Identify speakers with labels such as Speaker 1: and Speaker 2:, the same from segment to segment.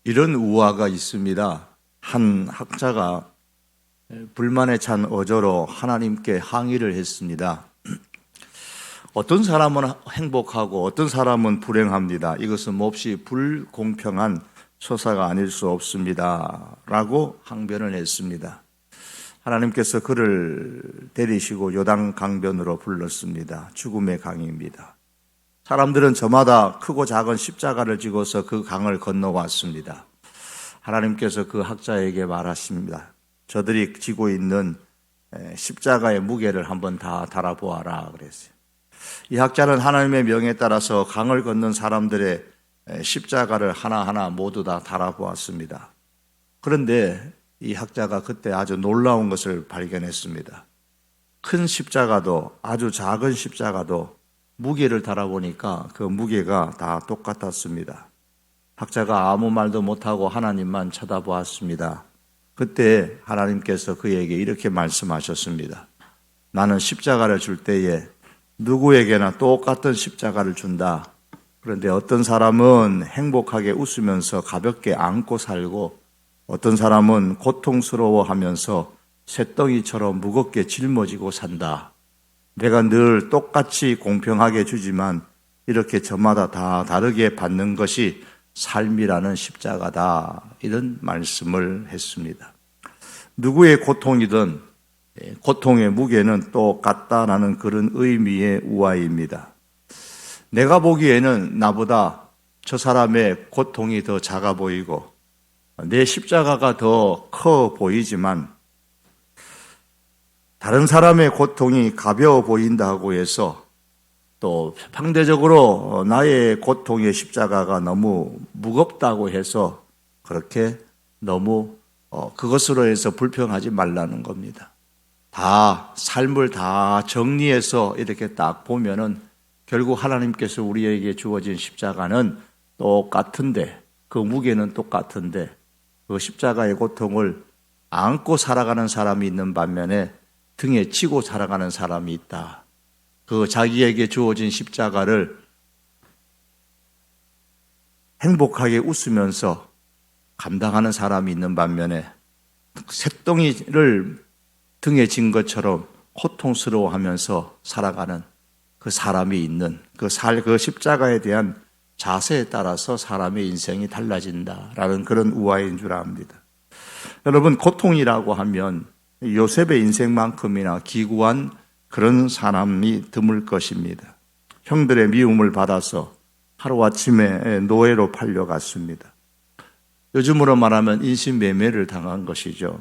Speaker 1: 이런 우화가 있습니다. 한 학자가 불만에 찬 어조로 하나님께 항의를 했습니다. 어떤 사람은 행복하고 어떤 사람은 불행합니다. 이것은 몹시 불공평한 처사가 아닐 수 없습니다. 라고 항변을 했습니다. 하나님께서 그를 데리시고 요단 강변으로 불렀습니다. 죽음의 강입니다. 사람들은 저마다 크고 작은 십자가를 지고서 그 강을 건너왔습니다. 하나님께서 그 학자에게 말하십니다. 저들이 지고 있는 십자가의 무게를 한번 다 달아보아라 그랬어요. 이 학자는 하나님의 명에 따라서 강을 건넌 사람들의 십자가를 하나하나 모두 다 달아보았습니다. 그런데 이 학자가 그때 아주 놀라운 것을 발견했습니다. 큰 십자가도 아주 작은 십자가도 무게를 달아보니까 그 무게가 다 똑같았습니다. 학자가 아무 말도 못하고 하나님만 쳐다보았습니다. 그때 하나님께서 그에게 이렇게 말씀하셨습니다. 나는 십자가를 줄 때에 누구에게나 똑같은 십자가를 준다. 그런데 어떤 사람은 행복하게 웃으면서 가볍게 안고 살고 어떤 사람은 고통스러워하면서 쇳덩이처럼 무겁게 짊어지고 산다. 내가 늘 똑같이 공평하게 주지만 이렇게 저마다 다 다르게 받는 것이 삶이라는 십자가다. 이런 말씀을 했습니다. 누구의 고통이든 고통의 무게는 똑같다라는 그런 의미의 우화입니다. 내가 보기에는 나보다 저 사람의 고통이 더 작아 보이고 내 십자가가 더 커 보이지만 다른 사람의 고통이 가벼워 보인다고 해서 또 상대적으로 나의 고통의 십자가가 너무 무겁다고 해서 그렇게 너무 그것으로 해서 불평하지 말라는 겁니다. 다 삶을 다 정리해서 이렇게 딱 보면은 결국 하나님께서 우리에게 주어진 십자가는 똑같은데 그 무게는 똑같은데 그 십자가의 고통을 안고 살아가는 사람이 있는 반면에 등에 지고 살아가는 사람이 있다. 그 자기에게 주어진 십자가를 행복하게 웃으면서 감당하는 사람이 있는 반면에 쇳덩이를 등에 진 것처럼 고통스러워하면서 살아가는 그 사람이 있는 그 십자가에 대한 자세에 따라서 사람의 인생이 달라진다라는 그런 우화인 줄 압니다. 여러분, 고통이라고 하면 요셉의 인생만큼이나 기구한 그런 사람이 드물 것입니다. 형들의 미움을 받아서 하루아침에 노예로 팔려갔습니다. 요즘으로 말하면 인신매매를 당한 것이죠.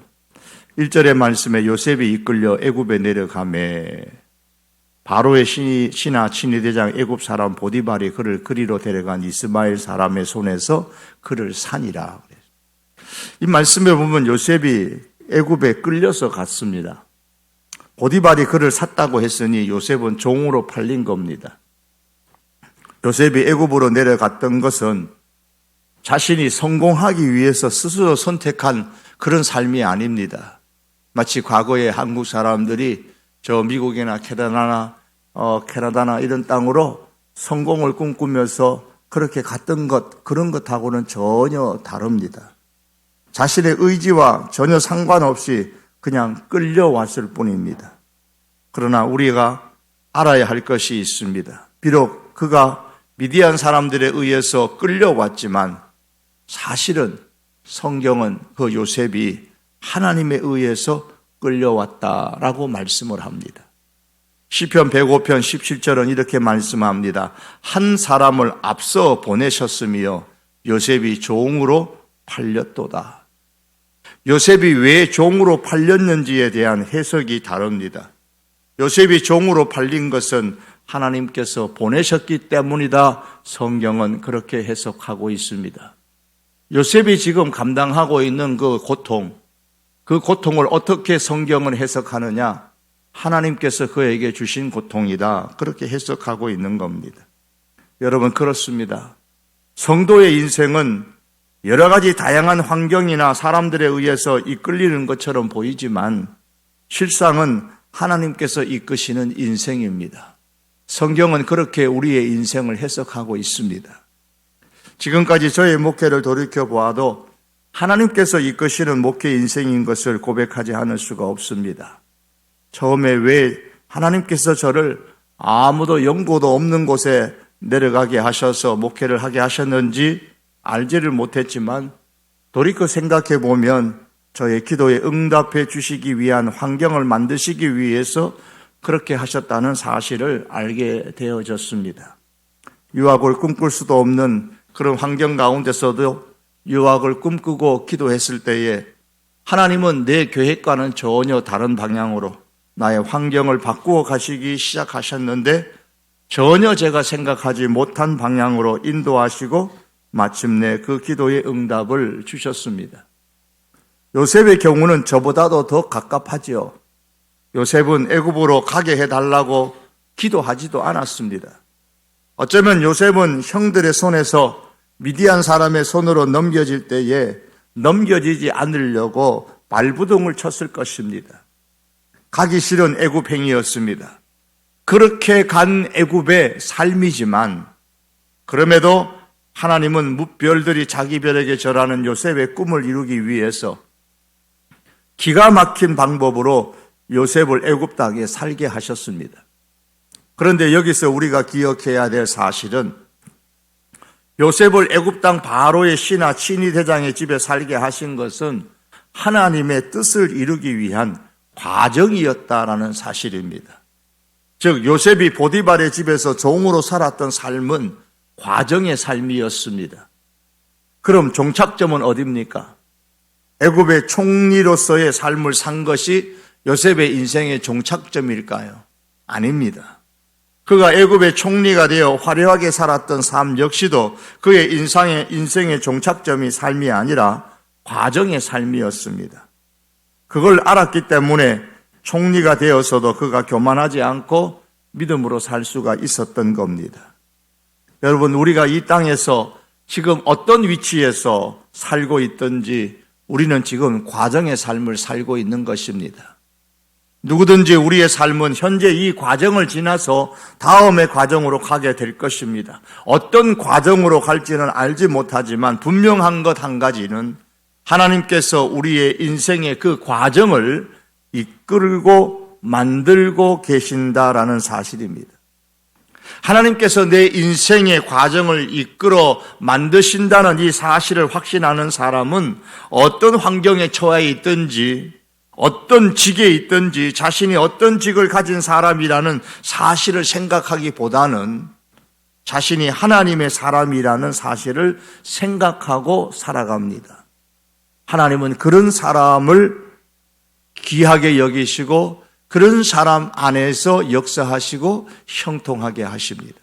Speaker 1: 1절의 말씀에 요셉이 이끌려 애굽에 내려가매 바로의 신하 친위대장 애굽 사람 보디발이 그를 그리로 데려간 이스마엘 사람의 손에서 그를 산이라. 이 말씀에 보면 요셉이 애굽에 끌려서 갔습니다. 보디발이 그를 샀다고 했으니 요셉은 종으로 팔린 겁니다. 요셉이 애굽으로 내려갔던 것은 자신이 성공하기 위해서 스스로 선택한 그런 삶이 아닙니다. 마치 과거에 한국 사람들이 저 미국이나 캐나다나 이런 땅으로 성공을 꿈꾸면서 그렇게 갔던 것, 그런 것하고는 전혀 다릅니다. 자신의 의지와 전혀 상관없이 그냥 끌려왔을 뿐입니다. 그러나 우리가 알아야 할 것이 있습니다. 비록 그가 미디안 사람들에 의해서 끌려왔지만 사실은 성경은 그 요셉이 하나님에 의해서 끌려왔다라고 말씀을 합니다. 시편 105편 17절은 이렇게 말씀합니다. 한 사람을 앞서 보내셨으며 요셉이 종으로 팔렸도다. 요셉이 왜 종으로 팔렸는지에 대한 해석이 다릅니다. 요셉이 종으로 팔린 것은 하나님께서 보내셨기 때문이다. 성경은 그렇게 해석하고 있습니다. 요셉이 지금 감당하고 있는 그 고통을 어떻게 성경을 해석하느냐? 하나님께서 그에게 주신 고통이다. 그렇게 해석하고 있는 겁니다. 여러분, 그렇습니다. 성도의 인생은 여러 가지 다양한 환경이나 사람들에 의해서 이끌리는 것처럼 보이지만 실상은 하나님께서 이끄시는 인생입니다. 성경은 그렇게 우리의 인생을 해석하고 있습니다. 지금까지 저의 목회를 돌이켜 보아도 하나님께서 이끄시는 목회 인생인 것을 고백하지 않을 수가 없습니다. 처음에 왜 하나님께서 저를 아무도 연고도 없는 곳에 내려가게 하셔서 목회를 하게 하셨는지 알지를 못했지만 돌이켜 생각해 보면 저의 기도에 응답해 주시기 위한 환경을 만드시기 위해서 그렇게 하셨다는 사실을 알게 되어졌습니다. 유학을 꿈꿀 수도 없는 그런 환경 가운데서도 유학을 꿈꾸고 기도했을 때에 하나님은 내 계획과는 전혀 다른 방향으로 나의 환경을 바꾸어 가시기 시작하셨는데 전혀 제가 생각하지 못한 방향으로 인도하시고 마침내 그 기도의 응답을 주셨습니다. 요셉의 경우는 저보다도 더 갑갑하지요. 요셉은 애굽으로 가게 해달라고 기도하지도 않았습니다. 어쩌면 요셉은 형들의 손에서 미디안 사람의 손으로 넘겨질 때에 넘겨지지 않으려고 발부둥을 쳤을 것입니다. 가기 싫은 애굽 행위였습니다. 그렇게 간 애굽의 삶이지만 그럼에도 하나님은 무별들이 자기 별에게 절하는 요셉의 꿈을 이루기 위해서 기가 막힌 방법으로 요셉을 애굽 땅에 살게 하셨습니다. 그런데 여기서 우리가 기억해야 될 사실은 요셉을 애굽 땅 바로의 신하 친위 대장의 집에 살게 하신 것은 하나님의 뜻을 이루기 위한 과정이었다라는 사실입니다. 즉 요셉이 보디발의 집에서 종으로 살았던 삶은 과정의 삶이었습니다. 그럼 종착점은 어디입니까? 애굽의 총리로서의 삶을 산 것이 요셉의 인생의 종착점일까요? 아닙니다. 그가 애굽의 총리가 되어 화려하게 살았던 삶 역시도 그의 인생의 종착점이 삶이 아니라 과정의 삶이었습니다. 그걸 알았기 때문에 총리가 되어서도 그가 교만하지 않고 믿음으로 살 수가 있었던 겁니다. 여러분, 우리가 이 땅에서 지금 어떤 위치에서 살고 있든지 우리는 지금 과정의 삶을 살고 있는 것입니다. 누구든지 우리의 삶은 현재 이 과정을 지나서 다음의 과정으로 가게 될 것입니다. 어떤 과정으로 갈지는 알지 못하지만 분명한 것 한 가지는 하나님께서 우리의 인생의 그 과정을 이끌고 만들고 계신다라는 사실입니다. 하나님께서 내 인생의 과정을 이끌어 만드신다는 이 사실을 확신하는 사람은 어떤 환경에 처해 있든지 어떤 직에 있든지 자신이 어떤 직을 가진 사람이라는 사실을 생각하기보다는 자신이 하나님의 사람이라는 사실을 생각하고 살아갑니다. 하나님은 그런 사람을 귀하게 여기시고 그런 사람 안에서 역사하시고 형통하게 하십니다.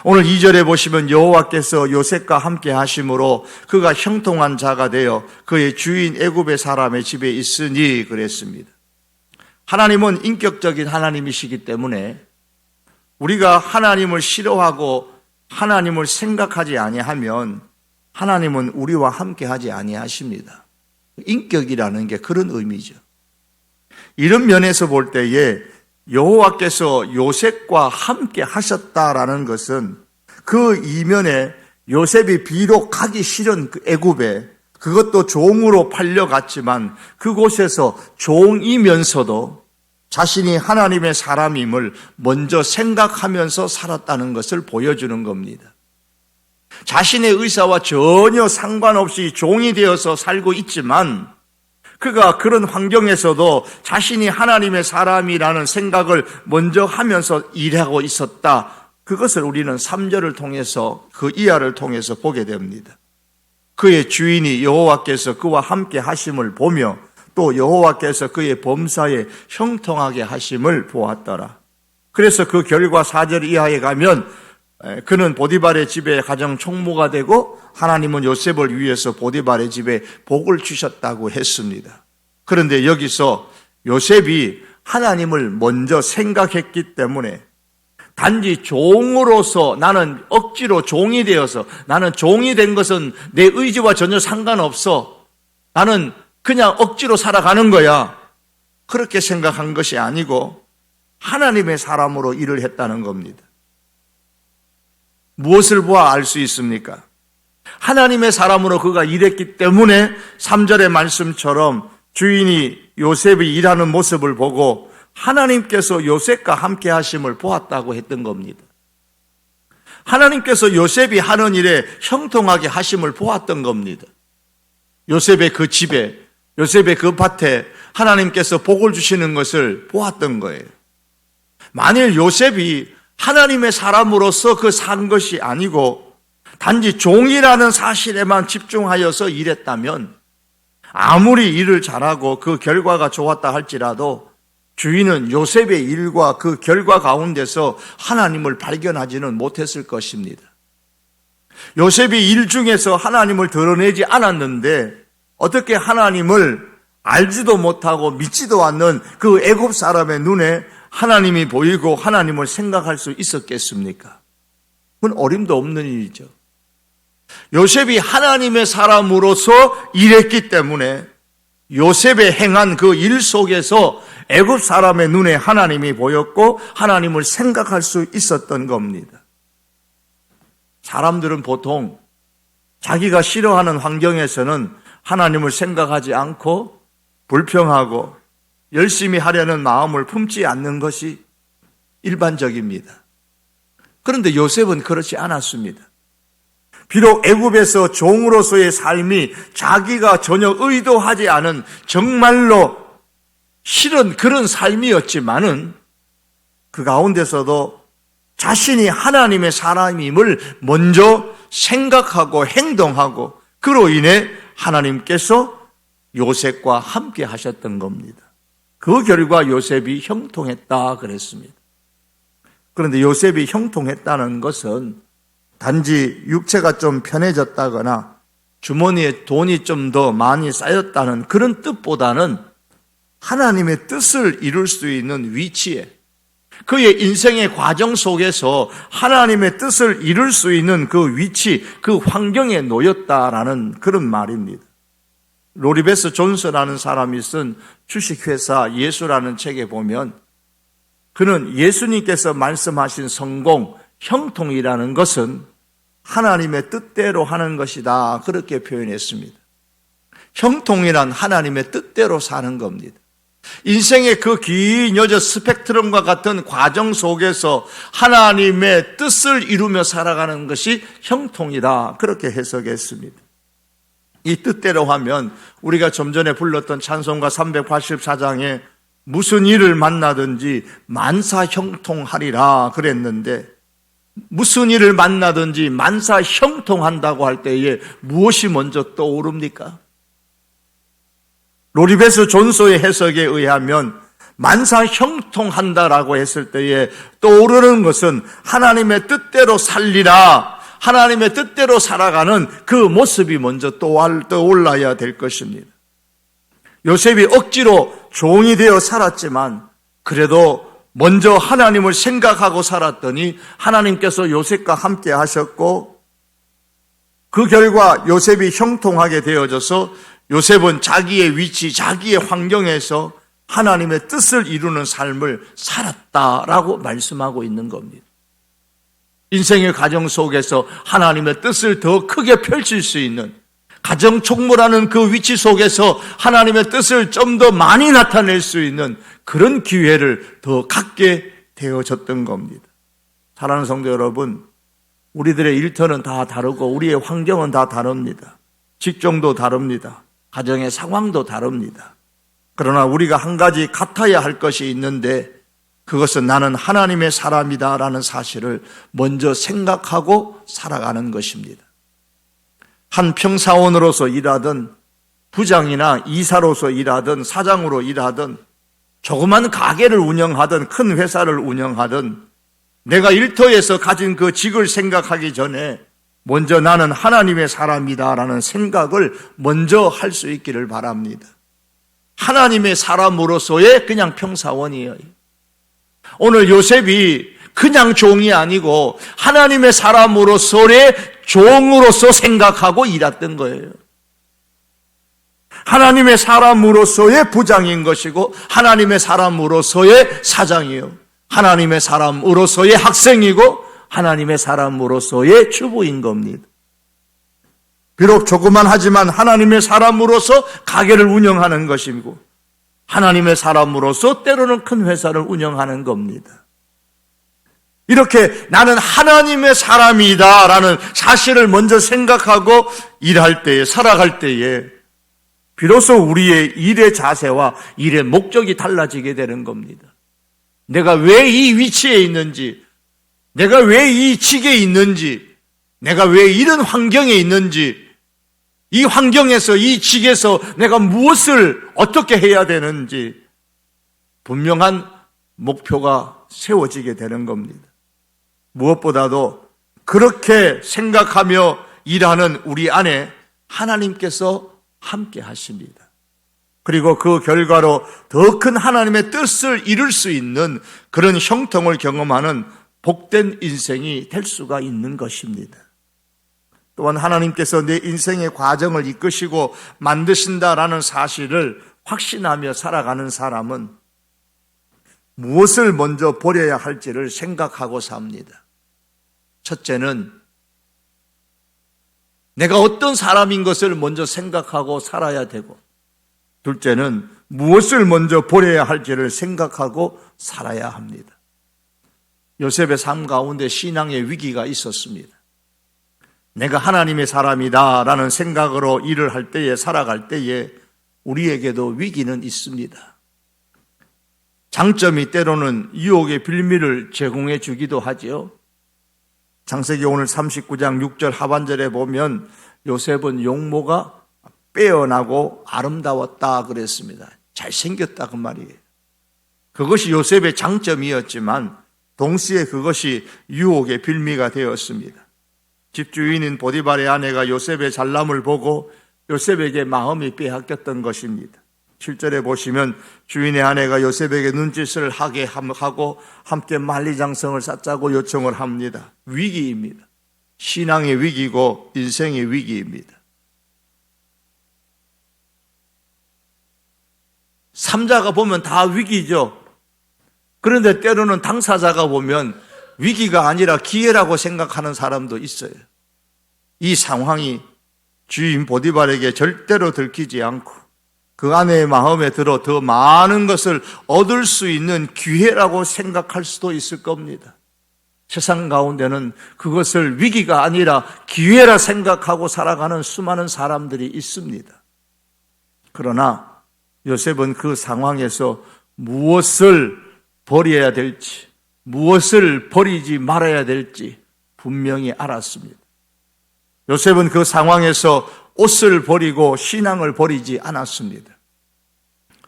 Speaker 1: 오늘 2절에 보시면 여호와께서 요셉과 함께 하심으로 그가 형통한 자가 되어 그의 주인 애굽의 사람의 집에 있으니 그랬습니다. 하나님은 인격적인 하나님이시기 때문에 우리가 하나님을 싫어하고 하나님을 생각하지 아니하면 하나님은 우리와 함께 하지 아니하십니다. 인격이라는 게 그런 의미죠. 이런 면에서 볼 때에 여호와께서 요셉과 함께 하셨다라는 것은 그 이면에 요셉이 비록 가기 싫은 그 애굽에 그것도 종으로 팔려갔지만 그곳에서 종이면서도 자신이 하나님의 사람임을 먼저 생각하면서 살았다는 것을 보여주는 겁니다. 자신의 의사와 전혀 상관없이 종이 되어서 살고 있지만 그가 그런 환경에서도 자신이 하나님의 사람이라는 생각을 먼저 하면서 일하고 있었다. 그것을 우리는 3절을 통해서 그 이하를 통해서 보게 됩니다. 그의 주인이 여호와께서 그와 함께 하심을 보며 또 여호와께서 그의 범사에 형통하게 하심을 보았더라. 그래서 그 결과 4절 이하에 가면 그는 보디발의 집에 가정 총무가 되고 하나님은 요셉을 위해서 보디발의 집에 복을 주셨다고 했습니다. 그런데 여기서 요셉이 하나님을 먼저 생각했기 때문에 단지 종으로서 나는 억지로 종이 되어서 나는 종이 된 것은 내 의지와 전혀 상관없어. 나는 그냥 억지로 살아가는 거야. 그렇게 생각한 것이 아니고 하나님의 사람으로 일을 했다는 겁니다. 무엇을 보아 알 수 있습니까? 하나님의 사람으로 그가 일했기 때문에 3절의 말씀처럼 주인이 요셉이 일하는 모습을 보고 하나님께서 요셉과 함께 하심을 보았다고 했던 겁니다. 하나님께서 요셉이 하는 일에 형통하게 하심을 보았던 겁니다. 요셉의 그 집에, 요셉의 그 밭에 하나님께서 복을 주시는 것을 보았던 거예요. 만일 요셉이 하나님의 사람으로서 그 산 것이 아니고 단지 종이라는 사실에만 집중하여서 일했다면 아무리 일을 잘하고 그 결과가 좋았다 할지라도 주인은 요셉의 일과 그 결과 가운데서 하나님을 발견하지는 못했을 것입니다. 요셉이 일 중에서 하나님을 드러내지 않았는데 어떻게 하나님을 알지도 못하고 믿지도 않는 그 애굽 사람의 눈에 하나님이 보이고 하나님을 생각할 수 있었겠습니까? 그건 어림도 없는 일이죠. 요셉이 하나님의 사람으로서 일했기 때문에 요셉의 행한 그 일 속에서 애굽 사람의 눈에 하나님이 보였고 하나님을 생각할 수 있었던 겁니다. 사람들은 보통 자기가 싫어하는 환경에서는 하나님을 생각하지 않고 불평하고 열심히 하려는 마음을 품지 않는 것이 일반적입니다. 그런데 요셉은 그렇지 않았습니다. 비록 애굽에서 종으로서의 삶이 자기가 전혀 의도하지 않은 정말로 싫은 그런 삶이었지만은 그 가운데서도 자신이 하나님의 사람임을 먼저 생각하고 행동하고 그로 인해 하나님께서 요셉과 함께 하셨던 겁니다. 그 결과 요셉이 형통했다 그랬습니다. 그런데 요셉이 형통했다는 것은 단지 육체가 좀 편해졌다거나 주머니에 돈이 좀 더 많이 쌓였다는 그런 뜻보다는 하나님의 뜻을 이룰 수 있는 위치에 그의 인생의 과정 속에서 하나님의 뜻을 이룰 수 있는 그 위치, 그 환경에 놓였다라는 그런 말입니다. 로리베스 존스라는 사람이 쓴 주식회사 예수라는 책에 보면 그는 예수님께서 말씀하신 성공, 형통이라는 것은 하나님의 뜻대로 하는 것이다 그렇게 표현했습니다. 형통이란 하나님의 뜻대로 사는 겁니다. 인생의 그 긴 여저 스펙트럼과 같은 과정 속에서 하나님의 뜻을 이루며 살아가는 것이 형통이다 그렇게 해석했습니다. 이 뜻대로 하면 우리가 좀 전에 불렀던 찬송가 384장에 무슨 일을 만나든지 만사 형통하리라 그랬는데 무슨 일을 만나든지 만사 형통한다고 할 때에 무엇이 먼저 떠오릅니까? 로리베스 존소의 해석에 의하면 만사 형통한다라고 했을 때에 떠오르는 것은 하나님의 뜻대로 살리라, 하나님의 뜻대로 살아가는 그 모습이 먼저 떠올라야 될 것입니다. 요셉이 억지로 종이 되어 살았지만 그래도 먼저 하나님을 생각하고 살았더니 하나님께서 요셉과 함께 하셨고 그 결과 요셉이 형통하게 되어져서 요셉은 자기의 위치, 자기의 환경에서 하나님의 뜻을 이루는 삶을 살았다라고 말씀하고 있는 겁니다. 인생의 과정 속에서 하나님의 뜻을 더 크게 펼칠 수 있는 가정 총무라는 그 위치 속에서 하나님의 뜻을 좀 더 많이 나타낼 수 있는 그런 기회를 더 갖게 되어졌던 겁니다. 사랑하는 성도 여러분, 우리들의 일터는 다 다르고 우리의 환경은 다 다릅니다. 직종도 다릅니다. 가정의 상황도 다릅니다. 그러나 우리가 한 가지 같아야 할 것이 있는데 그것은 나는 하나님의 사람이다라는 사실을 먼저 생각하고 살아가는 것입니다. 한 평사원으로서 일하든 부장이나 이사로서 일하든 사장으로 일하든 조그만 가게를 운영하든 큰 회사를 운영하든 내가 일터에서 가진 그 직을 생각하기 전에 먼저 나는 하나님의 사람이다라는 생각을 먼저 할 수 있기를 바랍니다. 하나님의 사람으로서의 그냥 평사원이에요. 오늘 요셉이 그냥 종이 아니고 하나님의 사람으로서의 종으로서 생각하고 일했던 거예요. 하나님의 사람으로서의 부장인 것이고 하나님의 사람으로서의 사장이요. 하나님의 사람으로서의 학생이고 하나님의 사람으로서의 주부인 겁니다. 비록 조그만하지만 하나님의 사람으로서 가게를 운영하는 것이고 하나님의 사람으로서 때로는 큰 회사를 운영하는 겁니다. 이렇게 나는 하나님의 사람이다라는 사실을 먼저 생각하고 일할 때에, 살아갈 때에 비로소 우리의 일의 자세와 일의 목적이 달라지게 되는 겁니다. 내가 왜 이 위치에 있는지, 내가 왜 이 직에 있는지, 내가 왜 이런 환경에 있는지, 이 환경에서, 이 직에서 내가 무엇을 어떻게 해야 되는지 분명한 목표가 세워지게 되는 겁니다. 무엇보다도 그렇게 생각하며 일하는 우리 안에 하나님께서 함께 하십니다. 그리고 그 결과로 더 큰 하나님의 뜻을 이룰 수 있는 그런 형통을 경험하는 복된 인생이 될 수가 있는 것입니다. 또한 하나님께서 내 인생의 과정을 이끄시고 만드신다라는 사실을 확신하며 살아가는 사람은 무엇을 먼저 버려야 할지를 생각하고 삽니다. 첫째는 내가 어떤 사람인 것을 먼저 생각하고 살아야 되고, 둘째는 무엇을 먼저 버려야 할지를 생각하고 살아야 합니다. 요셉의 삶 가운데 신앙의 위기가 있었습니다. 내가 하나님의 사람이다 라는 생각으로 일을 할 때에, 살아갈 때에 우리에게도 위기는 있습니다. 장점이 때로는 유혹의 빌미를 제공해 주기도 하지요. 창세기 오늘 39장 6절 하반절에 보면 요셉은 용모가 빼어나고 아름다웠다 그랬습니다. 잘생겼다 그 말이에요. 그것이 요셉의 장점이었지만 동시에 그것이 유혹의 빌미가 되었습니다. 집주인인 보디발의 아내가 요셉의 잘남을 보고 요셉에게 마음이 빼앗겼던 것입니다. 7절에 보시면 주인의 아내가 요셉에게 눈짓을 하게 하고 함께 만리장성을 쌓자고 요청을 합니다. 위기입니다. 신앙의 위기고 인생의 위기입니다. 3자가 보면 다 위기죠. 그런데 때로는 당사자가 보면 위기가 아니라 기회라고 생각하는 사람도 있어요. 이 상황이 주인 보디발에게 절대로 들키지 않고 그 아내의 마음에 들어 더 많은 것을 얻을 수 있는 기회라고 생각할 수도 있을 겁니다. 세상 가운데는 그것을 위기가 아니라 기회라 생각하고 살아가는 수많은 사람들이 있습니다. 그러나 요셉은 그 상황에서 무엇을 버려야 될지, 무엇을 버리지 말아야 될지 분명히 알았습니다. 요셉은 그 상황에서 옷을 버리고 신앙을 버리지 않았습니다.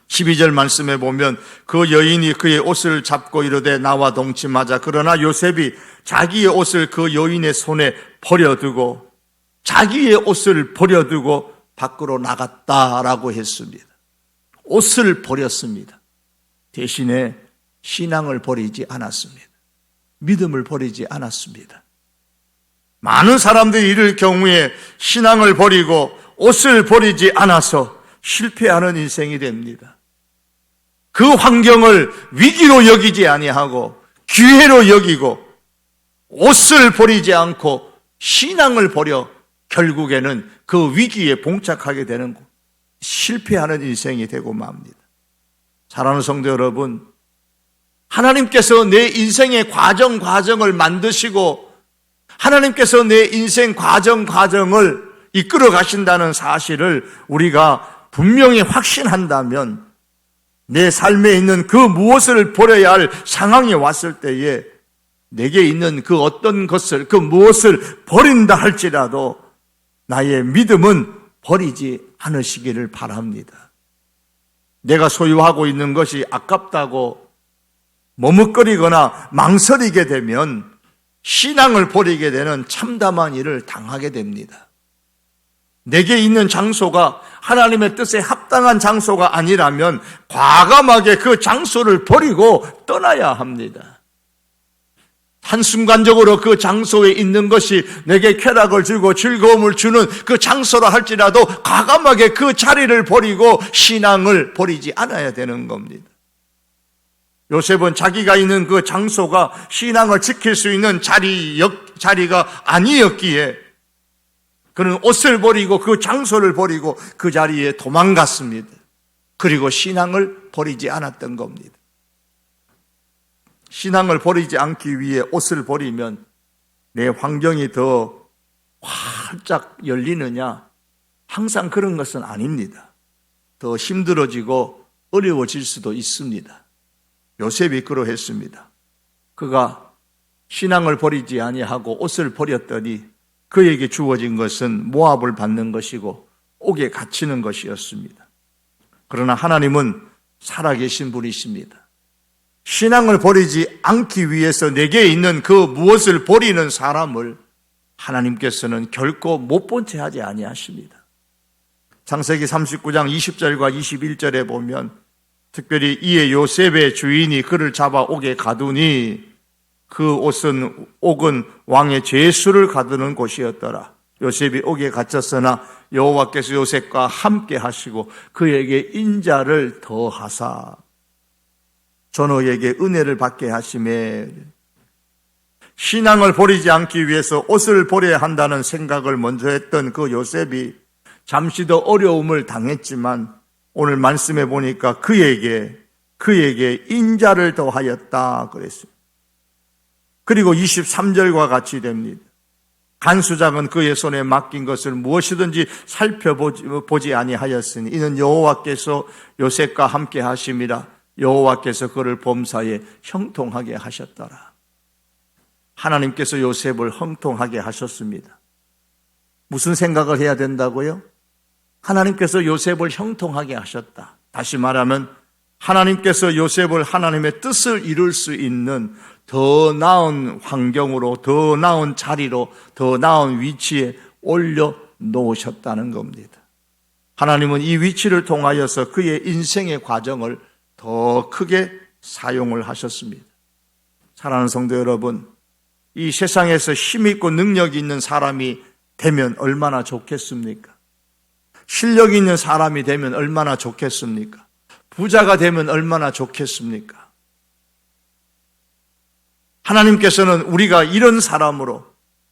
Speaker 1: 12절 말씀에 보면 그 여인이 그의 옷을 잡고 이르되 나와 동침하자. 그러나 요셉이 자기의 옷을 그 여인의 손에 버려두고 자기의 옷을 버려두고 밖으로 나갔다라고 했습니다. 옷을 버렸습니다. 대신에 신앙을 버리지 않았습니다. 믿음을 버리지 않았습니다. 많은 사람들이 이럴 경우에 신앙을 버리고 옷을 버리지 않아서 실패하는 인생이 됩니다. 그 환경을 위기로 여기지 아니하고 기회로 여기고 옷을 버리지 않고 신앙을 버려 결국에는 그 위기에 봉착하게 되는 실패하는 인생이 되고 맙니다. 사랑하는 성도 여러분, 하나님께서 내 인생의 과정을 만드시고 하나님께서 내 인생 과정을 이끌어 가신다는 사실을 우리가 분명히 확신한다면 내 삶에 있는 그 무엇을 버려야 할 상황이 왔을 때에 내게 있는 그 어떤 것을, 그 무엇을 버린다 할지라도 나의 믿음은 버리지 않으시기를 바랍니다. 내가 소유하고 있는 것이 아깝다고 머뭇거리거나 망설이게 되면 신앙을 버리게 되는 참담한 일을 당하게 됩니다. 내게 있는 장소가 하나님의 뜻에 합당한 장소가 아니라면 과감하게 그 장소를 버리고 떠나야 합니다. 한순간적으로 그 장소에 있는 것이 내게 쾌락을 주고 즐거움을 주는 그 장소라 할지라도 과감하게 그 자리를 버리고 신앙을 버리지 않아야 되는 겁니다. 요셉은 자기가 있는 그 장소가 신앙을 지킬 수 있는 자리가 아니었기에 그는 옷을 버리고 그 장소를 버리고 그 자리에 도망갔습니다. 그리고 신앙을 버리지 않았던 겁니다. 신앙을 버리지 않기 위해 옷을 버리면 내 환경이 더 활짝 열리느냐? 항상 그런 것은 아닙니다. 더 힘들어지고 어려워질 수도 있습니다. 요셉이 그러했습니다. 그가 신앙을 버리지 아니하고 옷을 버렸더니 그에게 주어진 것은 모압을 받는 것이고 옥에 갇히는 것이었습니다. 그러나 하나님은 살아계신 분이십니다. 신앙을 버리지 않기 위해서 내게 있는 그 무엇을 버리는 사람을 하나님께서는 결코 못 본 채 하지 아니하십니다. 창세기 39장 20절과 21절에 보면 특별히 이에 요셉의 주인이 그를 잡아 옥에 가두니 그 옥은 왕의 죄수를 가두는 곳이었더라. 요셉이 옥에 갇혔으나 여호와께서 요셉과 함께 하시고 그에게 인자를 더하사 전호에게 은혜를 받게 하시매. 신앙을 버리지 않기 위해서 옷을 버려야 한다는 생각을 먼저 했던 그 요셉이 잠시 더 어려움을 당했지만 오늘 말씀해 보니까 그에게 인자를 더하였다 그랬습니다. 그리고 23절과 같이 됩니다. 간수장은 그의 손에 맡긴 것을 무엇이든지 살펴보지 아니하였으니 이는 여호와께서 요셉과 함께 하심이라. 여호와께서 그를 범사에 형통하게 하셨더라. 하나님께서 요셉을 형통하게 하셨습니다. 무슨 생각을 해야 된다고요? 하나님께서 요셉을 형통하게 하셨다. 다시 말하면 하나님께서 요셉을 하나님의 뜻을 이룰 수 있는 더 나은 환경으로, 더 나은 자리로, 더 나은 위치에 올려 놓으셨다는 겁니다. 하나님은 이 위치를 통하여서 그의 인생의 과정을 더 크게 사용을 하셨습니다. 사랑하는 성도 여러분, 이 세상에서 힘있고 능력이 있는 사람이 되면 얼마나 좋겠습니까? 실력이 있는 사람이 되면 얼마나 좋겠습니까? 부자가 되면 얼마나 좋겠습니까? 하나님께서는 우리가 이런 사람으로,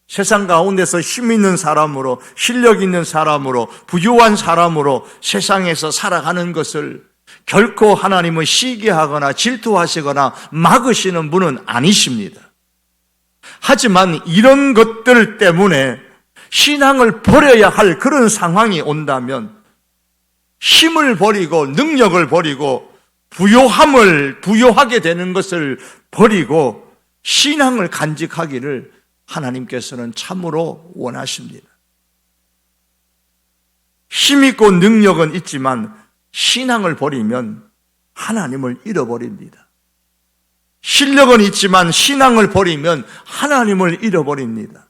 Speaker 1: 세상 가운데서 힘 있는 사람으로, 실력 있는 사람으로, 부유한 사람으로 세상에서 살아가는 것을 결코 하나님은 시기하거나 질투하시거나 막으시는 분은 아니십니다. 하지만 이런 것들 때문에 신앙을 버려야 할 그런 상황이 온다면 힘을 버리고 능력을 버리고 부요하게 되는 것을 버리고 신앙을 간직하기를 하나님께서는 참으로 원하십니다. 힘있고 능력은 있지만 신앙을 버리면 하나님을 잃어버립니다. 실력은 있지만 신앙을 버리면 하나님을 잃어버립니다.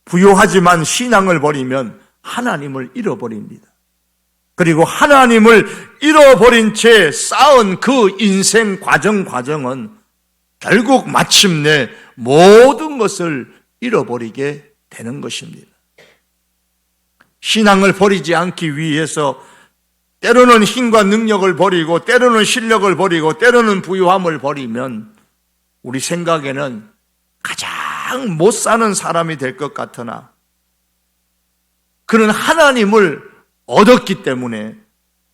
Speaker 1: 부요하지만 신앙을 버리면 하나님을 잃어버립니다. 그리고 하나님을 잃어버린 채 쌓은 그 인생 과정은 결국 마침내 모든 것을 잃어버리게 되는 것입니다. 신앙을 버리지 않기 위해서 때로는 힘과 능력을 버리고 때로는 실력을 버리고 때로는 부유함을 버리면 우리 생각에는 가장 못 사는 사람이 될 것 같으나 그는 하나님을 얻었기 때문에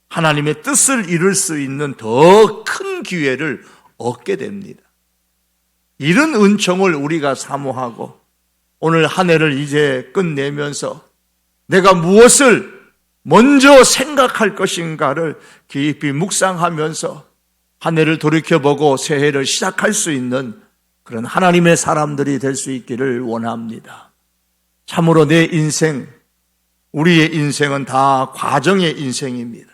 Speaker 1: 하나님의 뜻을 이룰 수 있는 더 큰 기회를 얻게 됩니다. 이런 은총을 우리가 사모하고 오늘 한 해를 이제 끝내면서 내가 무엇을 먼저 생각할 것인가를 깊이 묵상하면서 한 해를 돌이켜보고 새해를 시작할 수 있는 그런 하나님의 사람들이 될 수 있기를 원합니다. 참으로 내 인생, 우리의 인생은 다 과정의 인생입니다.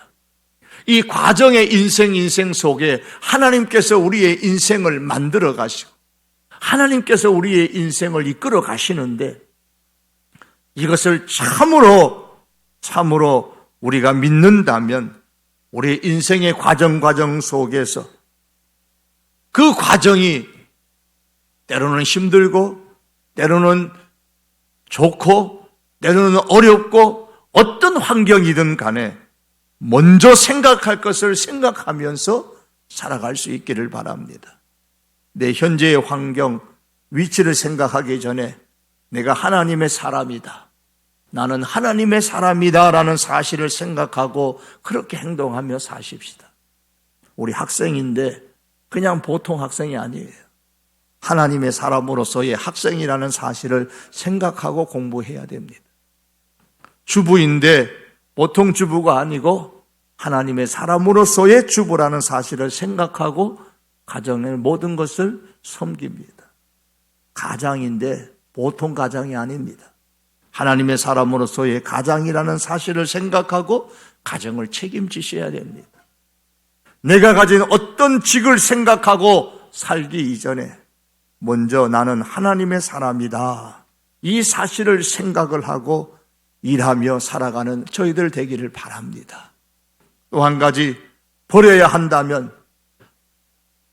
Speaker 1: 이 과정의 인생 속에 하나님께서 우리의 인생을 만들어 가시고 하나님께서 우리의 인생을 이끌어 가시는데 이것을 참으로 우리가 믿는다면 우리 인생의 과정 속에서 그 과정이 때로는 힘들고 때로는 좋고 때로는 어렵고 어떤 환경이든 간에 먼저 생각할 것을 생각하면서 살아갈 수 있기를 바랍니다. 내 현재의 환경, 위치를 생각하기 전에 내가 하나님의 사람이다. 나는 하나님의 사람이다라는 사실을 생각하고 그렇게 행동하며 사십시다. 우리 학생인데 그냥 보통 학생이 아니에요. 하나님의 사람으로서의 학생이라는 사실을 생각하고 공부해야 됩니다. 주부인데 보통 주부가 아니고 하나님의 사람으로서의 주부라는 사실을 생각하고 가정의 모든 것을 섬깁니다. 가장인데 보통 가장이 아닙니다. 하나님의 사람으로서의 가장이라는 사실을 생각하고 가정을 책임지셔야 됩니다. 내가 가진 어떤 직을 생각하고 살기 이전에 먼저 나는 하나님의 사람이다. 이 사실을 생각을 하고 일하며 살아가는 저희들 되기를 바랍니다. 또 한 가지 버려야 한다면,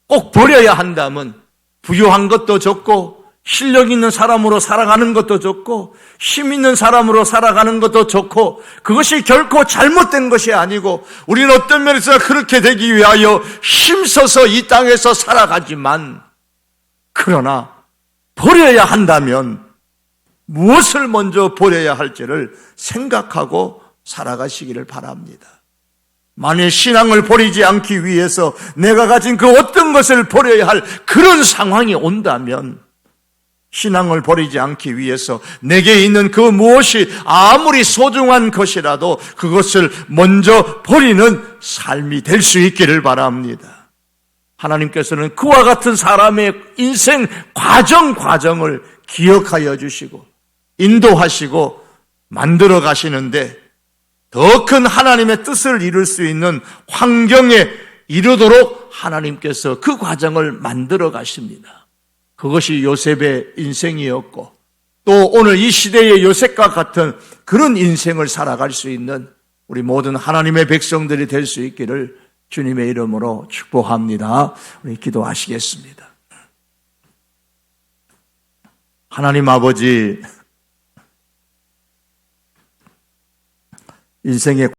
Speaker 1: 꼭 버려야 한다면 부유한 것도 좋고 실력 있는 사람으로 살아가는 것도 좋고 힘 있는 사람으로 살아가는 것도 좋고 그것이 결코 잘못된 것이 아니고 우리는 어떤 면에서 그렇게 되기 위하여 힘써서 이 땅에서 살아가지만 그러나 버려야 한다면 무엇을 먼저 버려야 할지를 생각하고 살아가시기를 바랍니다. 만일 신앙을 버리지 않기 위해서 내가 가진 그 어떤 것을 버려야 할 그런 상황이 온다면 신앙을 버리지 않기 위해서 내게 있는 그 무엇이 아무리 소중한 것이라도 그것을 먼저 버리는 삶이 될 수 있기를 바랍니다. 하나님께서는 그와 같은 사람의 인생 과정을 기억하여 주시고 인도하시고 만들어 가시는데 더 큰 하나님의 뜻을 이룰 수 있는 환경에 이르도록 하나님께서 그 과정을 만들어 가십니다. 그것이 요셉의 인생이었고 또 오늘 이 시대의 요셉과 같은 그런 인생을 살아갈 수 있는 우리 모든 하나님의 백성들이 될 수 있기를 주님의 이름으로 축복합니다. 우리 기도하시겠습니다. 하나님 아버지, 인생의